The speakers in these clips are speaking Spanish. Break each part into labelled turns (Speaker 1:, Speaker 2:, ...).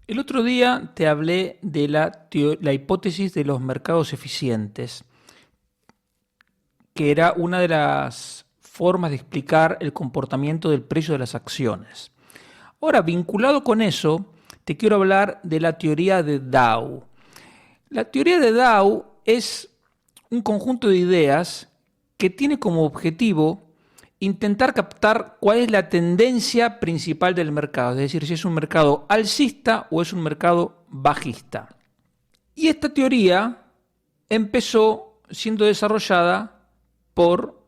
Speaker 1: El otro día te hablé de la hipótesis de los mercados eficientes, que era una de las formas de explicar el comportamiento del precio de las acciones. Ahora, vinculado con eso, te quiero hablar de la teoría de Dow. La teoría de Dow es un conjunto de ideas que tiene como objetivo intentar captar cuál es la tendencia principal del mercado, es decir, si es un mercado alcista o es un mercado bajista. Y esta teoría empezó siendo desarrollada por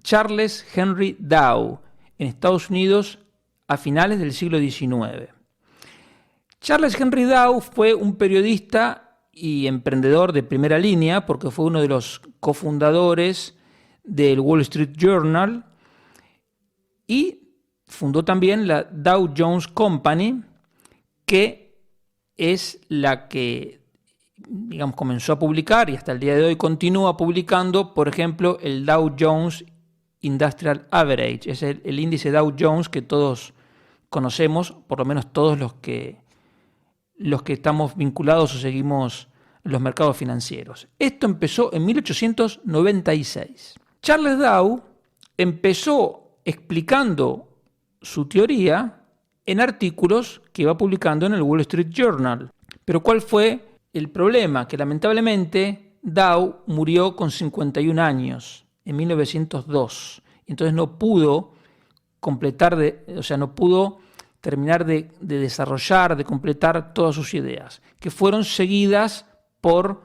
Speaker 1: Charles Henry Dow en Estados Unidos a finales del siglo XIX. Charles Henry Dow fue un periodista y emprendedor de primera línea porque fue uno de los cofundadores del Wall Street Journal y fundó también la Dow Jones Company, que es la que, digamos, comenzó a publicar y hasta el día de hoy continúa publicando, por ejemplo, el Dow Jones Industrial Average. Es el índice Dow Jones que todos conocemos, por lo menos todos los que estamos vinculados o seguimos los mercados financieros. Esto empezó en 1896. Charles Dow empezó explicando su teoría en artículos que iba publicando en el Wall Street Journal. Pero ¿cuál fue el problema? Que lamentablemente Dow murió con 51 años en 1902. Entonces no pudo no pudo terminar de desarrollar, de completar todas sus ideas, que fueron seguidas por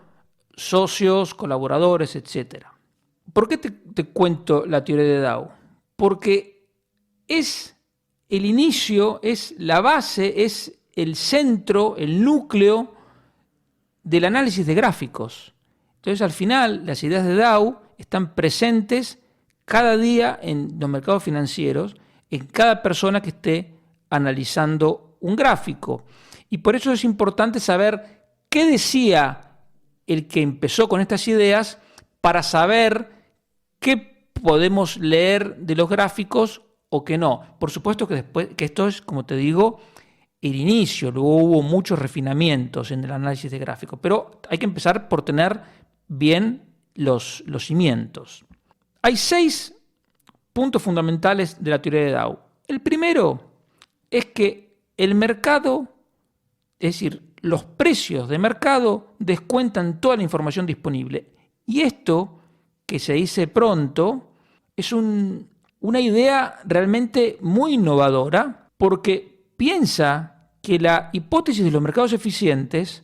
Speaker 1: socios, colaboradores, etc. ¿Por qué te cuento la teoría de Dow? Porque es el inicio, es la base, es el centro, el núcleo del análisis de gráficos. Entonces, al final, las ideas de Dow están presentes cada día en los mercados financieros, en cada persona que esté analizando un gráfico. Y por eso es importante saber qué decía el que empezó con estas ideas para saber qué podemos leer de los gráficos o qué no. Por supuesto que esto es, como te digo, el inicio. Luego hubo muchos refinamientos en el análisis de gráficos, pero hay que empezar por tener bien los cimientos. Hay 6 puntos fundamentales de la teoría de Dow. El primero es que el mercado, es decir, los precios de mercado descuentan toda la información disponible. Y esto, que se dice pronto, es una idea realmente muy innovadora porque piensa que la hipótesis de los mercados eficientes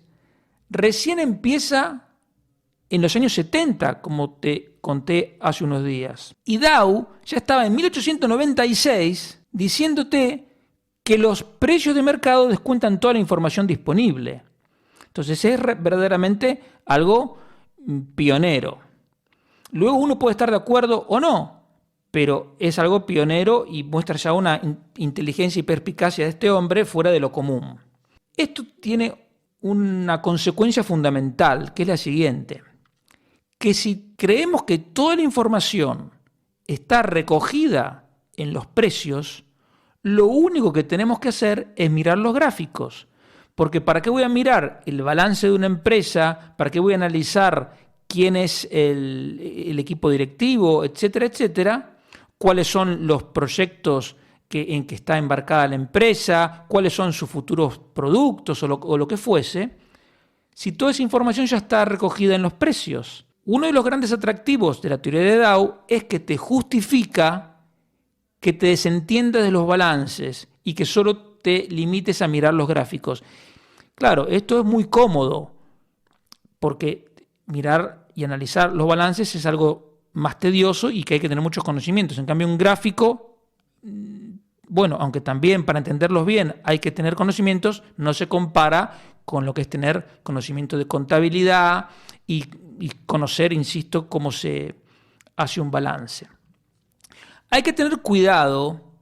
Speaker 1: recién empieza en los años 70, como te conté hace unos días. Y Dow ya estaba en 1896 diciéndote que los precios de mercado descuentan toda la información disponible. Entonces es verdaderamente algo pionero. Luego uno puede estar de acuerdo o no, pero es algo pionero y muestra ya una inteligencia y perspicacia de este hombre fuera de lo común. Esto tiene una consecuencia fundamental, que es la siguiente: que si creemos que toda la información está recogida en los precios, lo único que tenemos que hacer es mirar los gráficos. Porque ¿para qué voy a mirar el balance de una empresa? ¿Para qué voy a analizar quién es el equipo directivo, etcétera, etcétera? ¿Cuáles son los proyectos en que está embarcada la empresa? ¿Cuáles son sus futuros productos o lo que fuese? Si toda esa información ya está recogida en los precios. Uno de los grandes atractivos de la teoría de Dow es que te justifica que te desentiendas de los balances y que solo te limites a mirar los gráficos. Claro, esto es muy cómodo porque mirar y analizar los balances es algo más tedioso y que hay que tener muchos conocimientos. En cambio, un gráfico, bueno, aunque también para entenderlos bien hay que tener conocimientos, no se compara con lo que es tener conocimiento de contabilidad y conocer, insisto, cómo se hace un balance. Hay que tener cuidado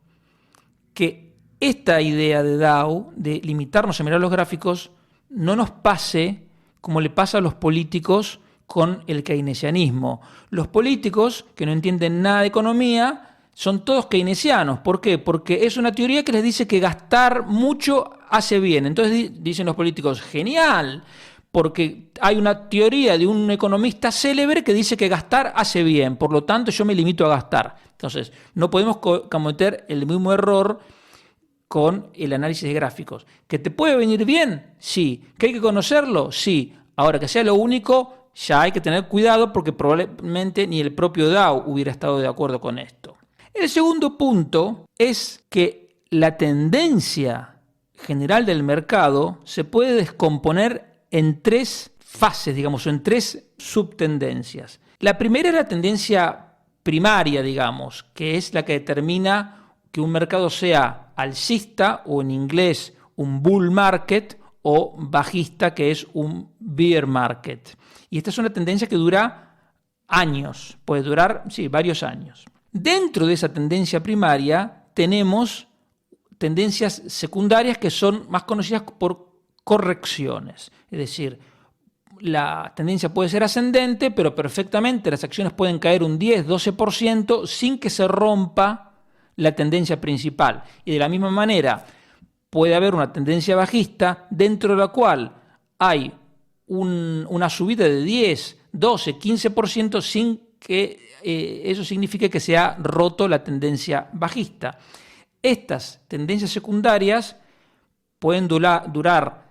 Speaker 1: que esta idea de Dow, de limitarnos a mirar los gráficos, no nos pase como le pasa a los políticos con el keynesianismo. Los políticos, que no entienden nada de economía, son todos keynesianos. ¿Por qué? Porque es una teoría que les dice que gastar mucho hace bien. Entonces dicen los políticos, genial, porque hay una teoría de un economista célebre que dice que gastar hace bien, por lo tanto yo me limito a gastar. Entonces, no podemos cometer el mismo error con el análisis de gráficos. ¿Que te puede venir bien? Sí. ¿Que hay que conocerlo? Sí. Ahora, que sea lo único, ya hay que tener cuidado porque probablemente ni el propio Dow hubiera estado de acuerdo con esto. El segundo punto es que la tendencia general del mercado se puede descomponer en tres fases, digamos, o en tres subtendencias. La primera es la tendencia primaria, digamos, que es la que determina que un mercado sea alcista o en inglés un bull market o bajista, que es un bear market. Y esta es una tendencia que dura años, puede durar, sí, varios años. Dentro de esa tendencia primaria tenemos tendencias secundarias que son más conocidas por correcciones. Es decir, la tendencia puede ser ascendente, pero perfectamente las acciones pueden caer un 10-12% sin que se rompa la tendencia principal. Y de la misma manera puede haber una tendencia bajista dentro de la cual hay una subida de 10, 12, 15% sin que eso signifique que se ha roto la tendencia bajista. Estas tendencias secundarias pueden durar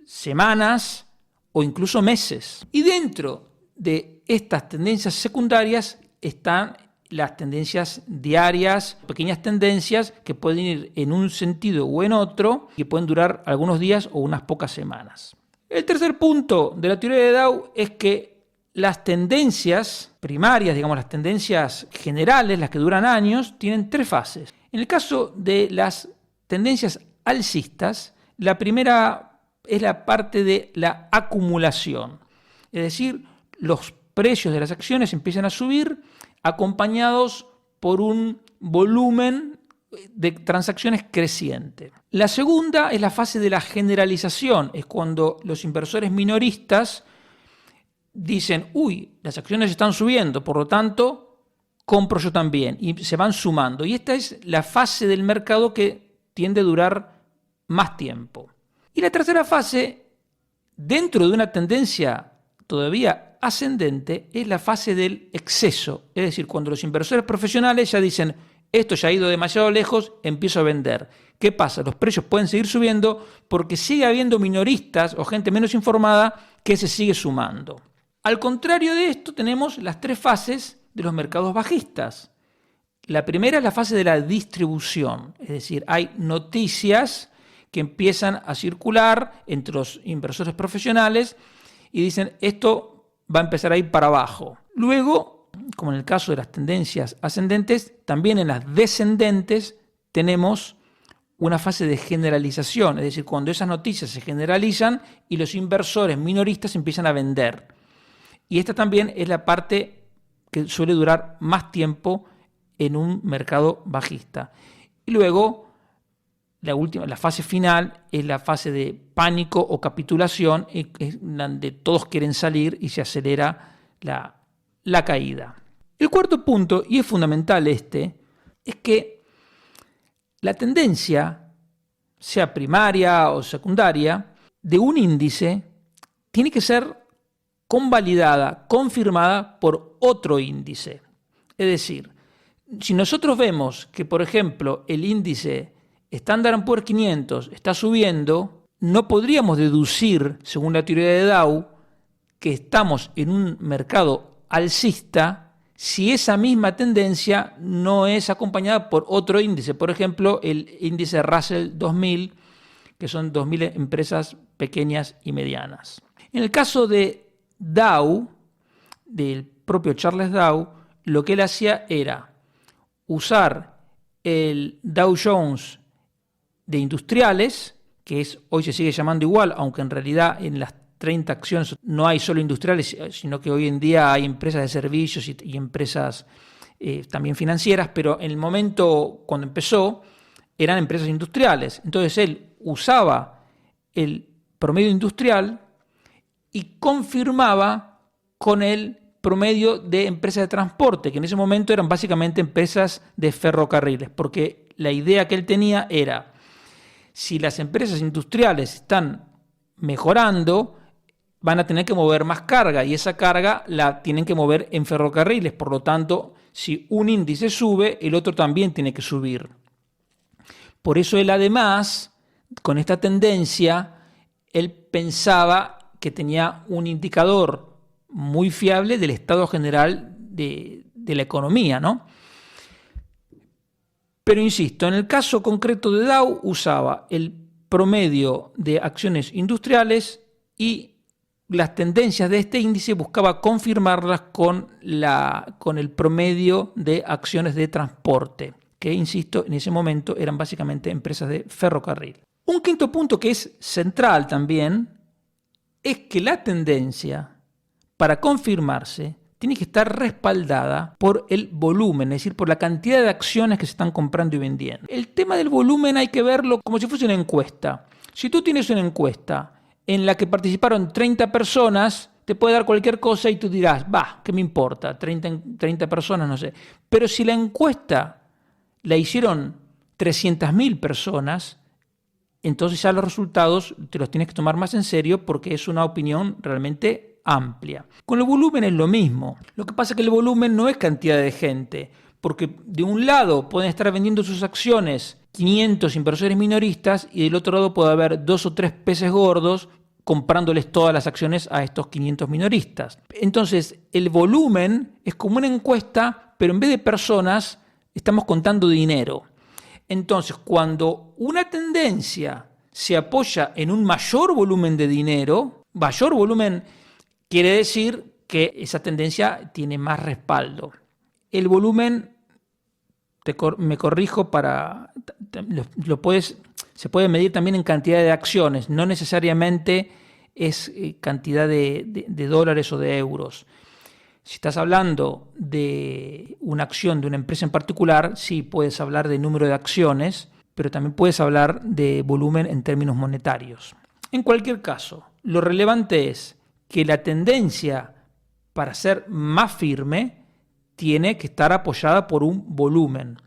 Speaker 1: semanas o incluso meses. Y dentro de estas tendencias secundarias están las tendencias diarias, pequeñas tendencias que pueden ir en un sentido o en otro, que pueden durar algunos días o unas pocas semanas. El tercer punto de la teoría de Dow es que las tendencias primarias, digamos las tendencias generales, las que duran años, tienen tres fases. En el caso de las tendencias alcistas, la primera es la parte de la acumulación. Es decir, los precios de las acciones empiezan a subir acompañados por un volumen de transacciones creciente. La segunda es la fase de la generalización, es cuando los inversores minoristas dicen, uy, las acciones están subiendo, por lo tanto, compro yo también, y se van sumando. Y esta es la fase del mercado que tiende a durar más tiempo. Y la tercera fase, dentro de una tendencia todavía ascendente, es la fase del exceso. Es decir, cuando los inversores profesionales ya dicen, esto ya ha ido demasiado lejos, empiezo a vender. ¿Qué pasa? Los precios pueden seguir subiendo porque sigue habiendo minoristas o gente menos informada que se sigue sumando. Al contrario de esto, tenemos las tres fases de los mercados bajistas. La primera es la fase de la distribución, es decir, hay noticias que empiezan a circular entre los inversores profesionales y dicen, esto va a empezar a ir para abajo. Luego, como en el caso de las tendencias ascendentes, también en las descendentes tenemos una fase de generalización, es decir, cuando esas noticias se generalizan y los inversores minoristas empiezan a vender. Y esta también es la parte que suele durar más tiempo en un mercado bajista. Y luego, la fase final es la fase de pánico o capitulación, es donde todos quieren salir y se acelera la caída. El cuarto punto, y es fundamental es que la tendencia, sea primaria o secundaria, de un índice tiene que ser convalidada, confirmada por otro índice. Es decir, si nosotros vemos que, por ejemplo, el índice Standard & Poor's 500 está subiendo, no podríamos deducir, según la teoría de Dow, que estamos en un mercado alcista si esa misma tendencia no es acompañada por otro índice. Por ejemplo, el índice Russell 2000, que son 2000 empresas pequeñas y medianas. En el caso de Dow, del propio Charles Dow, lo que él hacía era usar el Dow Jones de industriales, que hoy se sigue llamando igual, aunque en realidad en las 30 acciones no hay solo industriales, sino que hoy en día hay empresas de servicios y empresas también financieras, pero en el momento cuando empezó eran empresas industriales. Entonces él usaba el promedio industrial y confirmaba con el promedio de empresas de transporte, que en ese momento eran básicamente empresas de ferrocarriles, porque la idea que él tenía era, si las empresas industriales están mejorando, van a tener que mover más carga y esa carga la tienen que mover en ferrocarriles. Por lo tanto, si un índice sube, el otro también tiene que subir. Por eso él además, con esta tendencia, él pensaba que tenía un indicador muy fiable del estado general de la economía, ¿no? Pero insisto, en el caso concreto de Dow usaba el promedio de acciones industriales y las tendencias de este índice buscaba confirmarlas con el promedio de acciones de transporte, que, insisto, en ese momento eran básicamente empresas de ferrocarril. Un quinto punto que es central también es que la tendencia, para confirmarse, tiene que estar respaldada por el volumen, es decir, por la cantidad de acciones que se están comprando y vendiendo. El tema del volumen hay que verlo como si fuese una encuesta. Si tú tienes una encuesta en la que participaron 30 personas, te puede dar cualquier cosa y tú dirás, ¿qué me importa? 30 personas, no sé. Pero si la encuesta la hicieron 300.000 personas, entonces ya los resultados te los tienes que tomar más en serio porque es una opinión realmente amplia. Con el volumen es lo mismo. Lo que pasa es que el volumen no es cantidad de gente, porque de un lado pueden estar vendiendo sus acciones 500 inversores minoristas y del otro lado puede haber 2 o 3 peces gordos comprándoles todas las acciones a estos 500 minoristas. Entonces, el volumen es como una encuesta, pero en vez de personas, estamos contando dinero. Entonces, cuando una tendencia se apoya en un mayor volumen de dinero, mayor volumen quiere decir que esa tendencia tiene más respaldo. El volumen, me corrijo, se puede medir también en cantidad de acciones, no necesariamente es cantidad de dólares o de euros. Si estás hablando de una acción de una empresa en particular, sí puedes hablar de número de acciones, pero también puedes hablar de volumen en términos monetarios. En cualquier caso, lo relevante es que la tendencia para ser más firme tiene que estar apoyada por un volumen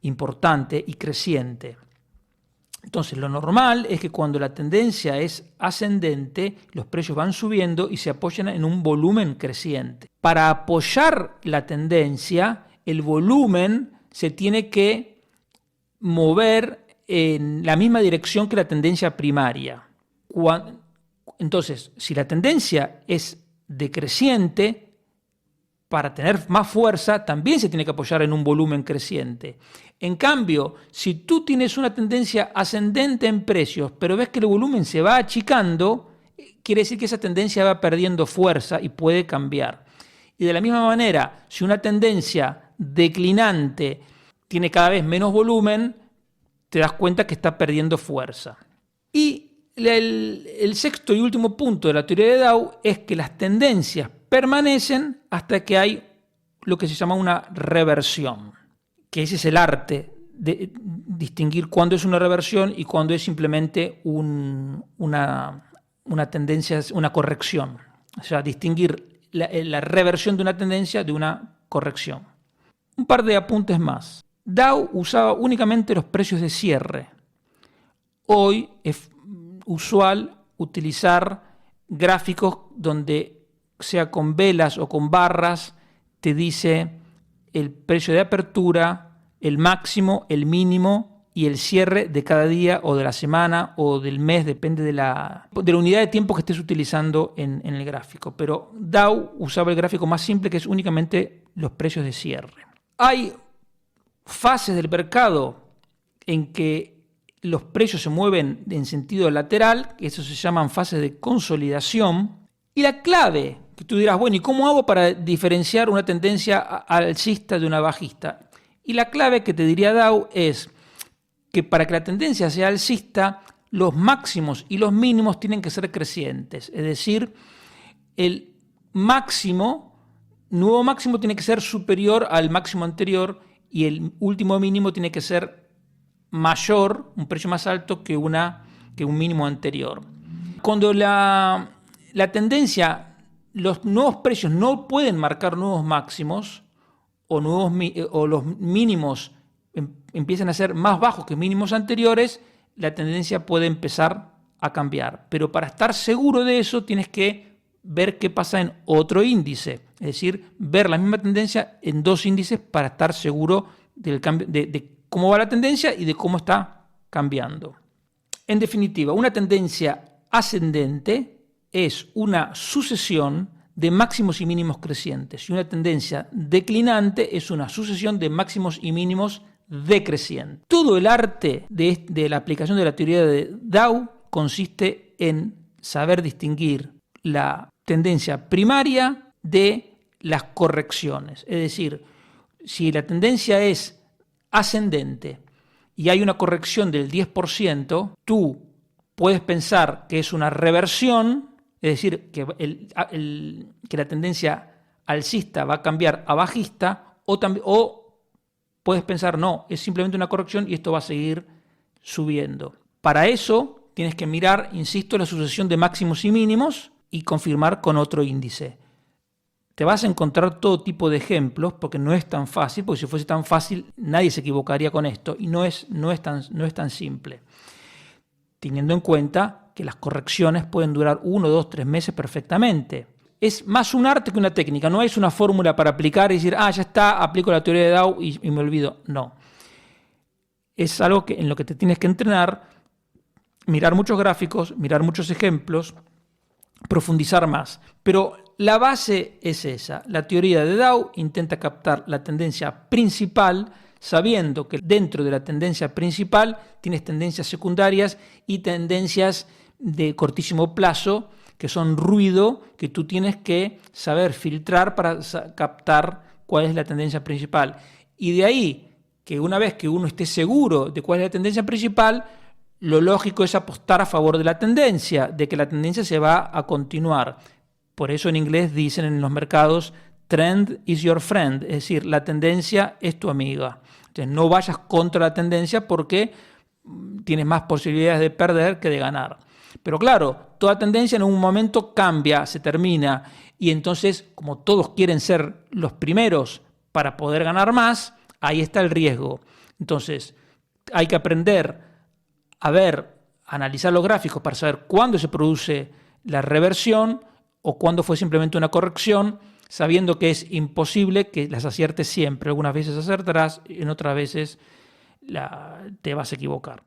Speaker 1: importante y creciente. Entonces, lo normal es que cuando la tendencia es ascendente, los precios van subiendo y se apoyan en un volumen creciente. Para apoyar la tendencia, el volumen se tiene que mover en la misma dirección que la tendencia primaria. Entonces, si la tendencia es decreciente, para tener más fuerza también se tiene que apoyar en un volumen creciente. En cambio, si tú tienes una tendencia ascendente en precios, pero ves que el volumen se va achicando, quiere decir que esa tendencia va perdiendo fuerza y puede cambiar. Y de la misma manera, si una tendencia declinante tiene cada vez menos volumen, te das cuenta que está perdiendo fuerza. Y el sexto y último punto de la teoría de Dow es que las tendencias permanecen hasta que hay lo que se llama una reversión, que ese es el arte de distinguir cuándo es una reversión y cuándo es simplemente una tendencia, una corrección. O sea, distinguir la reversión de una tendencia de una corrección. Un par de apuntes más. Dow usaba únicamente los precios de cierre. Hoy es usual utilizar gráficos donde, sea con velas o con barras, te dice el precio de apertura, el máximo, el mínimo y el cierre de cada día o de la semana o del mes, depende de la unidad de tiempo que estés utilizando en el gráfico. Pero Dow usaba el gráfico más simple, que es únicamente los precios de cierre. Hay fases del mercado en que los precios se mueven en sentido lateral, que eso se llaman fases de consolidación. Y la clave, que tú dirás, bueno, ¿y cómo hago para diferenciar una tendencia alcista de una bajista? Y la clave que te diría Dow es que para que la tendencia sea alcista, los máximos y los mínimos tienen que ser crecientes. Es decir, el nuevo máximo tiene que ser superior al máximo anterior y el último mínimo tiene que ser mayor, un precio más alto que un mínimo anterior. Cuando la tendencia los nuevos precios no pueden marcar nuevos máximos o los mínimos empiezan a ser más bajos que mínimos anteriores, la tendencia puede empezar a cambiar. Pero para estar seguro de eso tienes que ver qué pasa en otro índice, es decir, ver la misma tendencia en dos índices para estar seguro del cambio, de cómo va la tendencia y de cómo está cambiando. En definitiva, una tendencia ascendente es una sucesión de máximos y mínimos crecientes y una tendencia declinante es una sucesión de máximos y mínimos decrecientes. Todo el arte de la aplicación de la teoría de Dow consiste en saber distinguir la tendencia primaria de las correcciones. Es decir, si la tendencia es ascendente y hay una corrección del 10%, tú puedes pensar que es una reversión, es decir, que la tendencia alcista va a cambiar a bajista, o puedes pensar, no, es simplemente una corrección y esto va a seguir subiendo. Para eso tienes que mirar, insisto, la sucesión de máximos y mínimos y confirmar con otro índice. Te vas a encontrar todo tipo de ejemplos porque no es tan fácil, porque si fuese tan fácil nadie se equivocaría con esto y no es tan simple. Teniendo en cuenta que las correcciones pueden durar 1, 2, 3 meses perfectamente. Es más un arte que una técnica, no es una fórmula para aplicar y decir, ya está, aplico la teoría de Dow y me olvido. No. Es algo en lo que te tienes que entrenar, mirar muchos gráficos, mirar muchos ejemplos, profundizar más. Pero la base es esa. La teoría de Dow intenta captar la tendencia principal, sabiendo que dentro de la tendencia principal tienes tendencias secundarias y tendencias de cortísimo plazo, que son ruido, que tú tienes que saber filtrar para captar cuál es la tendencia principal. Y de ahí, que una vez que uno esté seguro de cuál es la tendencia principal, lo lógico es apostar a favor de la tendencia, de que la tendencia se va a continuar. Por eso en inglés dicen en los mercados, trend is your friend, es decir, la tendencia es tu amiga. Entonces no vayas contra la tendencia porque tienes más posibilidades de perder que de ganar. Pero claro, toda tendencia en un momento cambia, se termina, y entonces, como todos quieren ser los primeros para poder ganar más, ahí está el riesgo. Entonces, hay que aprender a analizar los gráficos para saber cuándo se produce la reversión o cuándo fue simplemente una corrección, sabiendo que es imposible que las aciertes siempre. Algunas veces acertarás, en otras veces te vas a equivocar.